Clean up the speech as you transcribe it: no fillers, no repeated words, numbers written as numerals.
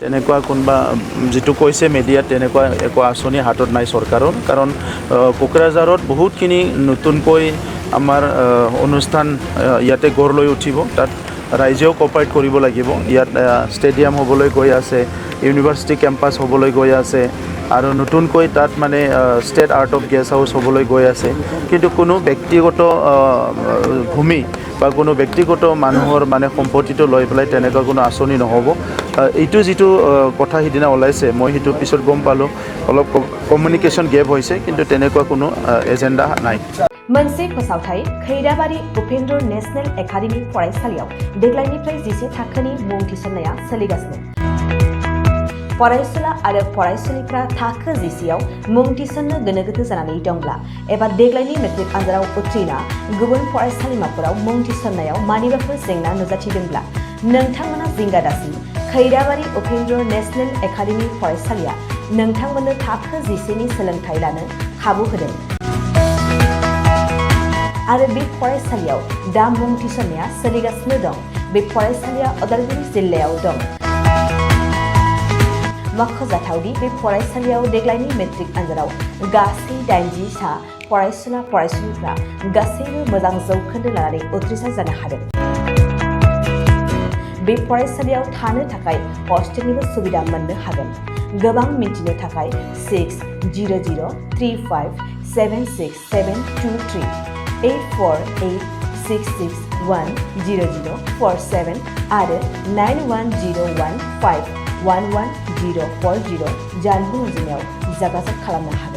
তেনেকুৱা কোনোবা যেটো কৈছে মিডিয়াত তেনেকুৱা একো আঁচনি হাতত নাই চৰকাৰৰ কাৰণ কোকৰাঝাৰত বহুতখিনি নতুনকৈ আমাৰ অনুষ্ঠান ইয়াতে গঢ় লৈ উঠিব তাত ৰাইজেও কোঅপাৰেট কৰিব লাগিব ইয়াত ষ্টেডিয়াম হ'বলৈ গৈ আছে ইউনিভাৰ্চিটি কেম্পাছ হ'বলৈ গৈ আছে আৰু নতুনকৈ তাত মানে state art of guest house হ'বলৈ গৈ আছে কিন্তু কোনো ব্যক্তিগত ভূমি বা কোনো ব্যক্তিগত মানুহৰ মানে সম্পত্তিটো লৈ পেলাই তেনেকুৱা কোনো আঁচনি নহ'ব এইটো যেটো কথা সিদিনা ওলাইছে মই সেইটো পিছত গম পালোঁ অলপ কমিউনিকেশ্যন গেপ হৈছে কিন্তু তেনেকুৱা কোনো এজেণ্ডা নাই मोनसे फोसावथाय खैराबारि उपेन्द्र नेशनेल एकाडेमि फरायसालियाव देग्लायनिफ्राय 11 थाखोनि मुं थिसननाया सोलिगासिनो फरायसुला आरो फरायसुलिफ्रा थाखो 11 आव मुं थिसननो गोनो गोथो जानानै दंब्ला एबा देग्लायनि मेट्रिक आनजादाव उथ्रिना गुबुन फरायसालिमाफोराव मुं थिसननायाव मानिबाफोर जेंना नुजाथिदोंब्ला नोंथांमोना जिंगा दासि खैराबारि उपेन्द्र नेशनेल एकाडेमि फरायसालिया नोंथांमोननो थाखो 11 नि सोलोंथाय लानो खाबु होदों आरो बे फरायसालियाव दा मुं थिसननाया सोलिगासिनो दं बे फरायसालिया उदालगुरि जिल्लायाव दं मख'जाथावदि बे फरायसालियाव देग्लायनि मेट्रिक आनजादाव गासै 80 सा फरायसुला फरायसुलिफ्रा गासैबो मोजां जौखोन्दो लानानै उथ्रिसार जानो हादों बे फरायसालियाव थानो थाखाय हस्टेलनिबो सुबिदा मोननो हागोन गोबां मिन्थिनो थाखाय 6003576723 84866100047 आरो 9101511040 जानबुं अनजिमायाव जगाजग खालामनो हागोन